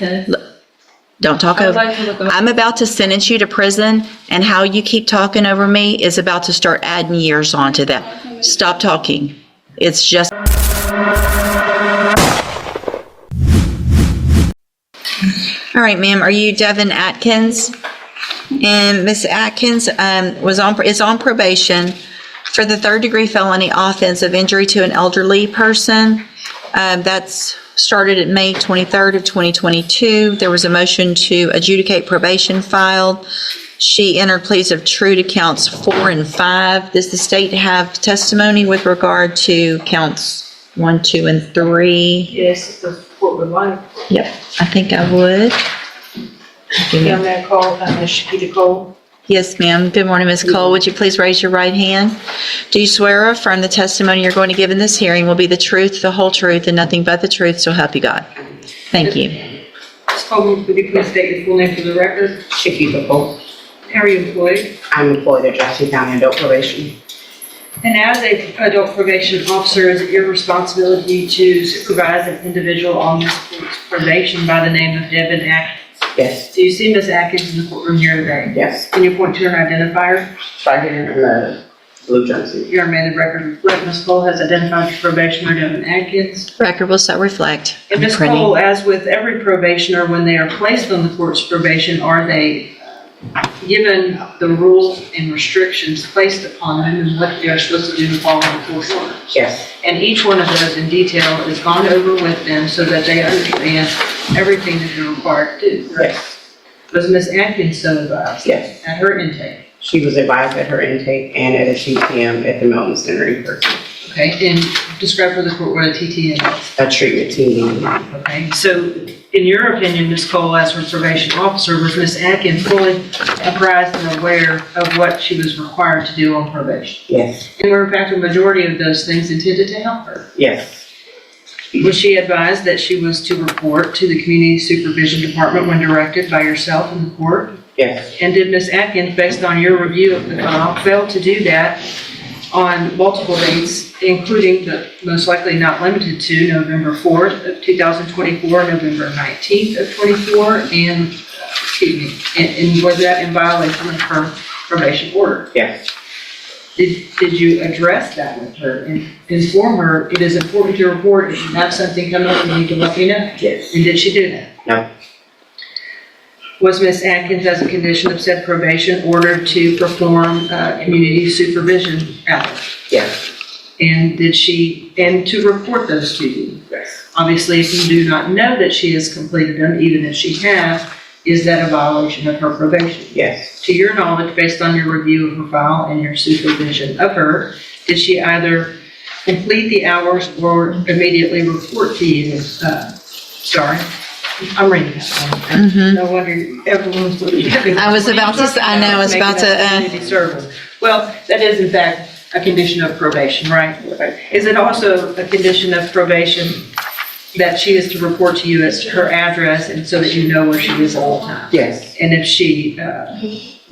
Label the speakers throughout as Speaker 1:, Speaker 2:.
Speaker 1: to.
Speaker 2: Don't talk
Speaker 1: I would
Speaker 2: over.
Speaker 1: like to look over.
Speaker 2: I'm about to sentence you to prison, and how you keep talking over me is about to start adding years onto that. Stop talking. It's just. All right, ma'am, are you Devin Atkins? And Miss Atkins is on probation for the third-degree felony offense of injury to an elderly person. That's started at May 23rd of 2022. There was a motion to adjudicate probation filed. She entered pleas of true to counts 4 and 5. Does the state have testimony with regard to counts 1, 2, and 3?
Speaker 1: Yes, the court would like.
Speaker 2: Yep, I think I would.
Speaker 1: Young man called, Ms. Shakita Cole.
Speaker 2: Yes, ma'am. Good morning, Ms. Cole. Would you please raise your right hand? Do you swear or affirm the testimony you're going to give in this hearing will be the truth, the whole truth, and nothing but the truth, so help you God? Thank you.
Speaker 1: Ms. Cole, would you please state your full name for the record?
Speaker 3: Shakita Cole.
Speaker 1: How are you employed?
Speaker 3: I'm employed at Jackson County Adult Probation.
Speaker 1: And as an adult probation officer, is it your responsibility to supervise an individual on this court's probation by the name of Devin Atkins?
Speaker 3: Yes.
Speaker 1: Do you see Ms. Atkins in the courtroom here today?
Speaker 3: Yes.
Speaker 1: Can you point to her identifier?
Speaker 3: Right here in the blue jumpsuit.
Speaker 1: Your amended record reflect Ms. Cole has identified the probationer Devin Atkins.
Speaker 2: Record will so reflect.
Speaker 1: And Ms.
Speaker 2: Printing.
Speaker 1: Cole, as with every probationer, when they are placed on the court's probation, are they given the rules and restrictions placed upon them and what they are supposed to do to follow the court orders?
Speaker 3: Yes.
Speaker 1: And each one of those in detail is gone over with them so that they understand everything that they're required to do. Right?
Speaker 3: Yes.
Speaker 1: Was Ms. Atkins so advised?
Speaker 3: Yes.
Speaker 1: At her intake?
Speaker 3: She was advised at her intake and at a TTM at the Melton Center in person.
Speaker 1: Okay, and describe for the court what a TTM is.
Speaker 3: A treatment team.
Speaker 1: Okay, so in your opinion, Ms. Cole, as her probation officer, was Ms. Atkins fully apprised and aware of what she was required to do on probation?
Speaker 3: Yes.
Speaker 1: And were in fact a majority of those things intended to help her?
Speaker 3: Yes.
Speaker 1: Was she advised that she was to report to the Community Supervision Department when directed by yourself and the court?
Speaker 3: Yes.
Speaker 1: And did Ms. Atkins, based on your review of the file, fail to do that on multiple dates, including but most likely not limited to November 4th of 2024, November 19th of 24, and, and was that in violation of her probation order?
Speaker 3: Yes.
Speaker 1: Did you address that with her and inform her, it is important to report, if you have something come up, you need to let me know?
Speaker 3: Yes.
Speaker 1: And did she do that?
Speaker 3: No.
Speaker 1: Was Ms. Atkins, as a condition of said probation, ordered to perform community supervision hours?
Speaker 3: Yes.
Speaker 1: And to report those to you?
Speaker 3: Yes.
Speaker 1: Obviously, if you do not know that she has completed them, even if she has, is that a violation of her probation?
Speaker 3: Yes.
Speaker 1: To your knowledge, based on your review of her file and your supervision of her, did she either complete the hours or immediately report to you? Sorry, I'm reading that one. No wonder everyone's looking at me.
Speaker 2: I was about to say- I know, I was about to,
Speaker 1: Community service. Well, that is in fact a condition of probation, right? Is it also a condition of probation that she is to report to you as her address and so that you know where she is all the time?
Speaker 3: Yes.
Speaker 1: And if she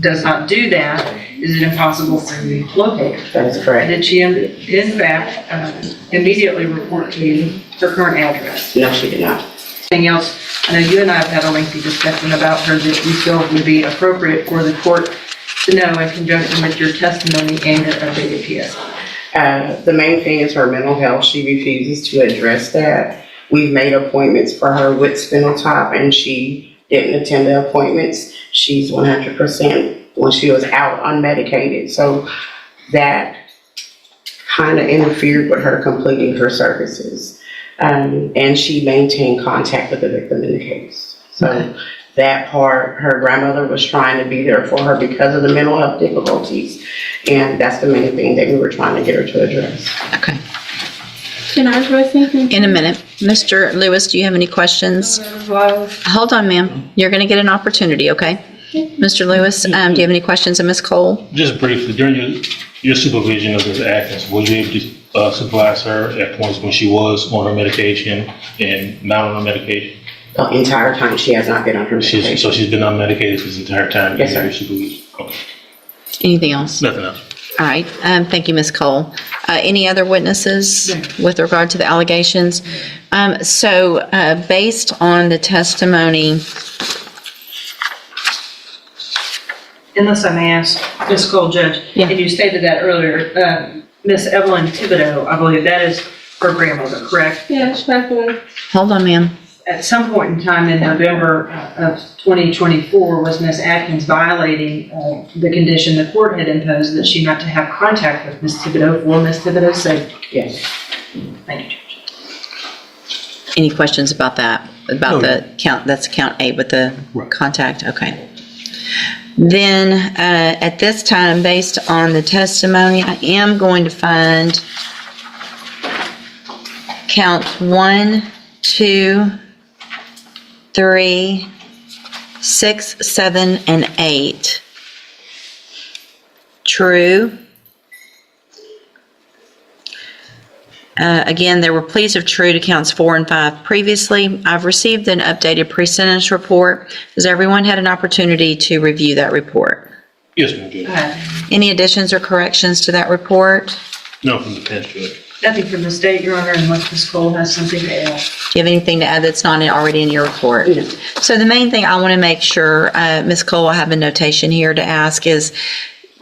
Speaker 1: does not do that, is it impossible for you to locate her?
Speaker 3: That is correct.
Speaker 1: Did she in fact immediately report to you her current address?
Speaker 3: No, she did not.
Speaker 1: Anything else? I know you and I have had a lengthy discussion about her that you feel would be appropriate for the court to know in conjunction with your testimony and your updated PSI.
Speaker 3: The main thing is her mental health. She refuses to address that. We've made appointments for her with Spinaltop and she didn't attend the appointments. She's 100% when she was out unmedicated. So that kind of interfered with her completing her services. And she maintained contact with the victim in the case. So that part, her grandmother was trying to be there for her because of the mental health difficulties. And that's the main thing that we were trying to get her to address.
Speaker 2: Okay.
Speaker 4: Can I address anything?
Speaker 2: In a minute. Mr. Lewis, do you have any questions? Hold on, ma'am. You're going to get an opportunity, okay? Mr. Lewis, do you have any questions of Ms. Cole?
Speaker 5: Just briefly, during your supervision of Ms. Atkins, were you able to supervise her at points when she was on her medication and not on her medication?
Speaker 3: The entire time she has not been on her medication.
Speaker 5: So she's been unmedicated this entire time?
Speaker 3: Yes, sir.
Speaker 5: Your supervision? Okay.
Speaker 2: Anything else?
Speaker 5: Nothing else.
Speaker 2: All right, thank you, Ms. Cole. Any other witnesses with regard to the allegations? Based on the testimony,
Speaker 1: Unless I may ask, Ms. Cole, Judge,
Speaker 2: Yeah.
Speaker 1: and you stated that earlier, Miss Evelyn Thibodeau, I believe that is her grandmother, correct?
Speaker 4: Yeah, she passed away.
Speaker 2: hold on, ma'am.
Speaker 1: At some point in time in November of 2024, was Miss Atkins violating the condition the court had imposed that she not to have contact with Miss Thibodeau for Miss Thibodeau's safety?
Speaker 3: Yes.
Speaker 1: Thank you, Judge.
Speaker 2: Any questions about that? About
Speaker 5: No.
Speaker 2: the count, that's count A with the
Speaker 5: Right.
Speaker 2: contact, okay. Then, at this time, based on the testimony, I am going to find count 1, 2, 3, 6, 7, and 8. True. Again, there were pleas of true to counts 4 and 5 previously. I've received an updated pre-sentence report. Has everyone had an opportunity to review that report?
Speaker 5: Yes, ma'am, Judge.
Speaker 2: Any additions or corrections to that report?
Speaker 5: No, from the defense, Judge.
Speaker 1: Nothing from the state, Your Honor, unless Ms. Cole has something to add.
Speaker 2: Do you have anything to add that's not already in your report?
Speaker 3: No.
Speaker 2: So the main thing I want to make sure, Ms. Cole, I have a notation here to ask is,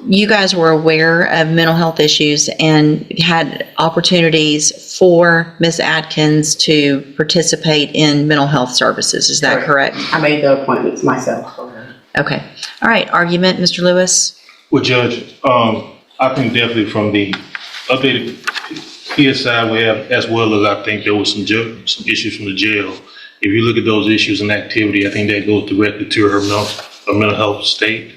Speaker 2: you guys were aware of mental health issues and had opportunities for Ms. Atkins to participate in mental health services. Is that correct?
Speaker 3: I made the appointments myself for her.
Speaker 2: Okay. All right. Argument, Mr. Lewis?
Speaker 5: Well, Judge, I think definitely from the updated PSI we have, as well as I think there was some issues from the jail. If you look at those issues and activity, I think that goes directly to her mental health state.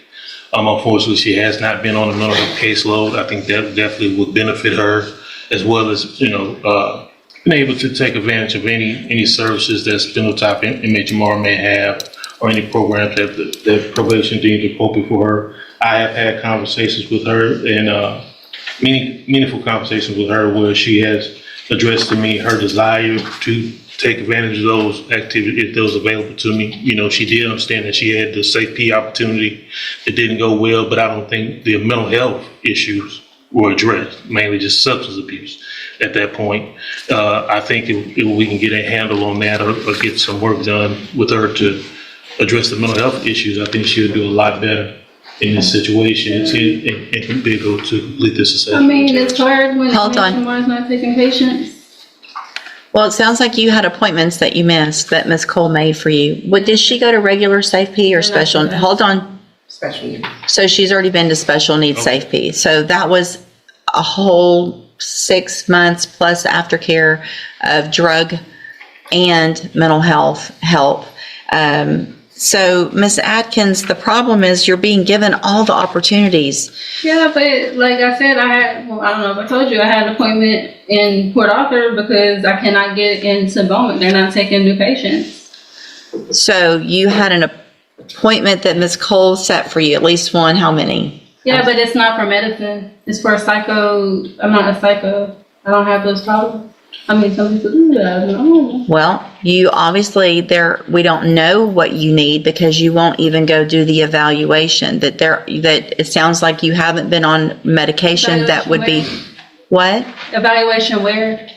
Speaker 5: Unfortunately, she has not been on a mental health caseload. I think that definitely would benefit her, as well as, being able to take advantage of any services that Spindletop Inmate Jamar may have, or any programs that probation deems appropriate for her. I have had conversations with her, and meaningful conversations with her, where she has addressed to me her desire to take advantage of those activities if those available to me. She did understand that she had the safety opportunity. It didn't go well, but I don't think the mental health issues were addressed, mainly just substance abuse at that point. I think if we can get a handle on that, or get some work done with her to address the mental health issues, I think she'll do a lot better in this situation and be able to complete this
Speaker 4: I
Speaker 5: assessment.
Speaker 4: mean, it's hard when
Speaker 2: Hold on.
Speaker 4: someone's not taking patients.
Speaker 2: Well, it sounds like you had appointments that you missed that Ms. Cole made for you. Did she go to regular Safe P or special? Hold on.
Speaker 3: Special needs.
Speaker 2: So she's already been to special needs
Speaker 5: Okay.
Speaker 2: Safe P. So that was a whole 6 months plus aftercare of drug and mental health help. So Ms. Atkins, the problem is you're being given all the opportunities.
Speaker 4: Yeah, but like I said, I don't know if I told you, I had an appointment in Port Arthur because I cannot get into Bowman. They're not taking new patients.
Speaker 2: So you had an appointment that Ms. Cole set for you, at least one, how many?
Speaker 4: Yeah, but it's not for medicine. It's for psycho. I'm not a psycho. I don't have those problems. I mean, some people do that. I don't know.
Speaker 2: Well, you obviously we don't know what you need because you won't even go do the evaluation. That it sounds like you haven't been on medication that would be, what?
Speaker 4: Evaluation where?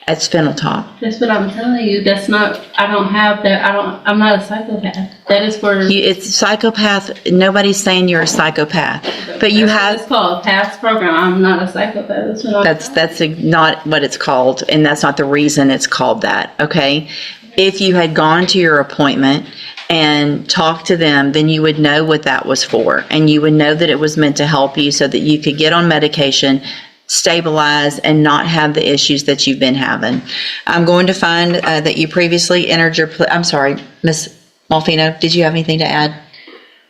Speaker 2: At Spindletop.
Speaker 4: That's what I'm telling you. That's not, I don't have that. I'm not a psychopath. That is for.
Speaker 2: It's psychopath. Nobody's saying you're a psychopath, but you
Speaker 4: That's what
Speaker 2: have.
Speaker 4: it's called past program. I'm not a psychopath. That's what I'm
Speaker 2: That's not what it's called, and that's not the reason it's called that, okay? If you had gone to your appointment and talked to them, then you would know what that was for, and you would know that it was meant to help you so that you could get on medication, stabilize, and not have the issues that you've been having. I'm going to find that you previously entered your, I'm sorry, Ms. Malfino, did you have anything to add?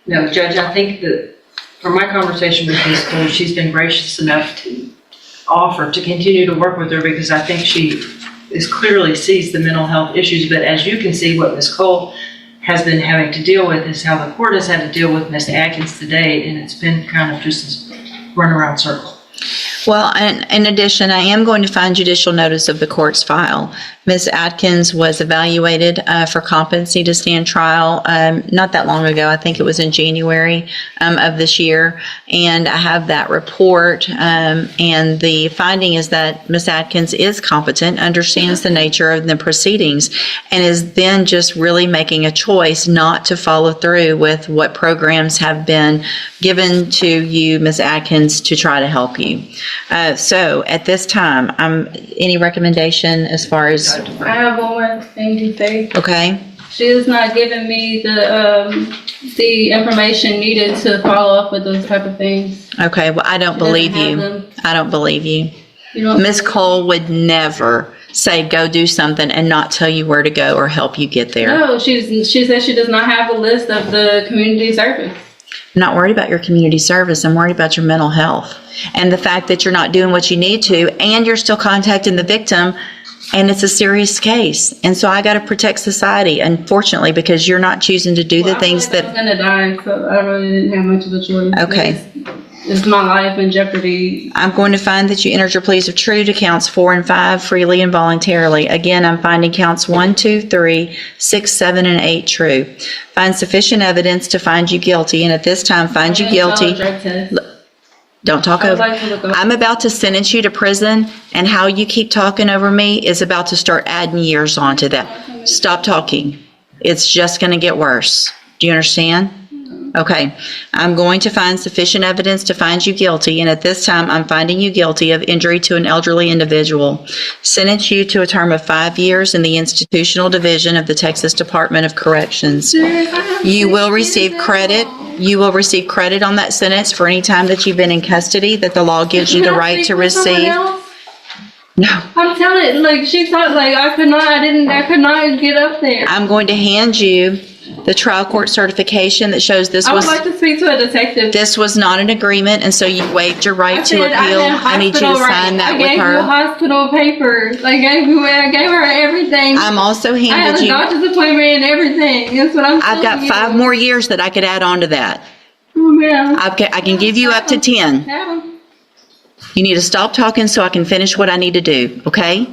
Speaker 1: No, Judge, I think that from my conversation with Ms. Cole, she's been gracious enough to offer to continue to work with her because I think she clearly sees the mental health issues. But as you can see, what Ms. Cole has been having to deal with is how the court has had to deal with Ms. Atkins today, and it's been kind of just this runaround circle.
Speaker 2: Well, in addition, I am going to find judicial notice of the court's file Ms. Atkins was evaluated for competency to stand trial not that long ago. I think it was in January of this year. And I have that report. And the finding is that Ms. Atkins is competent, understands the nature of the proceedings, and is then just really making a choice not to follow through with what programs have been given to you, Ms. Atkins, to try to help you. So at this time, any recommendation as far as,
Speaker 4: I have one more thing to say.
Speaker 2: okay?
Speaker 4: She is not giving me the information needed to follow up with those type of things.
Speaker 2: Okay, well, I don't
Speaker 4: She doesn't
Speaker 2: believe
Speaker 4: have
Speaker 2: you.
Speaker 4: them.
Speaker 2: I don't believe you.
Speaker 4: You know,
Speaker 2: Ms. Cole would never say, go do something and not tell you where to go or help you get there.
Speaker 4: no, she says she does not have a list of the community service.
Speaker 2: I'm not worried about your community service. I'm worried about your mental health. And the fact that you're not doing what you need to, and you're still contacting the victim, and it's a serious case. And so I got to protect society, unfortunately, because you're not choosing to do the things
Speaker 4: I
Speaker 2: that,
Speaker 4: was gonna die, so I really didn't have much of a choice.
Speaker 2: Okay.
Speaker 4: It's my life in jeopardy.
Speaker 2: I'm going to find that you entered your pleas of true to counts 4 and 5 freely and voluntarily. Again, I'm finding counts 1, 2, 3, 6, 7, and 8 true. Find sufficient evidence to find you guilty, and at this time, find you guilty.
Speaker 4: Drug test.
Speaker 2: Don't talk
Speaker 4: I would
Speaker 2: over.
Speaker 4: like to look up.
Speaker 2: I'm about to sentence you to prison, and how you keep talking over me is about to start adding years onto that. Stop talking. It's just going to get worse. Do you understand? Okay. I'm going to find sufficient evidence to find you guilty, and at this time, I'm finding you guilty of injury to an elderly individual. Sentence you to a term of 5 years in the institutional division of the Texas Department of Corrections. You will receive credit. You will receive credit on that sentence for any time that you've been in custody that the law gives you the right to receive. No.
Speaker 4: I'm telling you, like she thought, like I could not get up there.
Speaker 2: I'm going to hand you the trial court certification that shows
Speaker 4: I would like to speak to a detective.
Speaker 2: this was not an agreement, and so you waived your right to appeal. I need you to sign that with
Speaker 4: I gave you
Speaker 2: her.
Speaker 4: hospital papers. I gave her everything.
Speaker 2: I'm also
Speaker 4: I had
Speaker 2: handed
Speaker 4: a
Speaker 2: you,
Speaker 4: doctor's appointment and everything. That's what I'm
Speaker 2: I've got
Speaker 4: telling
Speaker 2: 5
Speaker 4: you.
Speaker 2: more years that I could add on to that.
Speaker 4: Oh, man.
Speaker 2: I can give you up to 10.
Speaker 4: Have 'em.
Speaker 2: You need to stop talking so I can finish what I need to do, okay?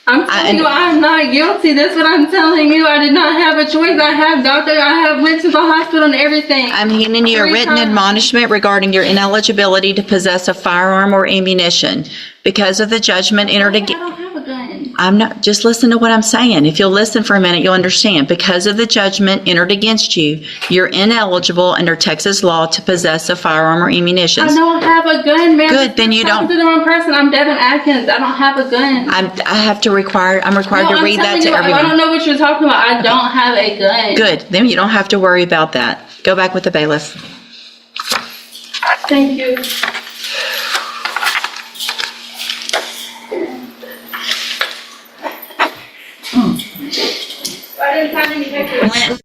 Speaker 4: I'm telling you, I'm not guilty. That's what I'm telling you. I did not have a choice. I went to the hospital and everything.
Speaker 2: I'm handing you a
Speaker 4: 3
Speaker 2: written
Speaker 4: times.
Speaker 2: admonishment regarding your ineligibility to possess a firearm or ammunition. Because of the judgment entered
Speaker 4: I
Speaker 2: against,
Speaker 4: don't have a gun.
Speaker 2: I'm not, just listen to what I'm saying. If you'll listen for a minute, you'll understand. Because of the judgment entered against you, you're ineligible under Texas law to possess a firearm or ammunition.
Speaker 4: I don't have a gun, man.
Speaker 2: Good, then you
Speaker 4: You're talking
Speaker 2: don't-
Speaker 4: to the wrong person. I'm Devin Atkins. I don't have a gun.
Speaker 2: I'm required
Speaker 4: No,
Speaker 2: to
Speaker 4: I'm
Speaker 2: read that
Speaker 4: telling
Speaker 2: to
Speaker 4: you, I
Speaker 2: everyone.
Speaker 4: don't know what you're talking about. I don't have a gun.
Speaker 2: Good, then you don't have to worry about that. Go back with the bailiff.
Speaker 4: Thank you. I didn't sign any papers.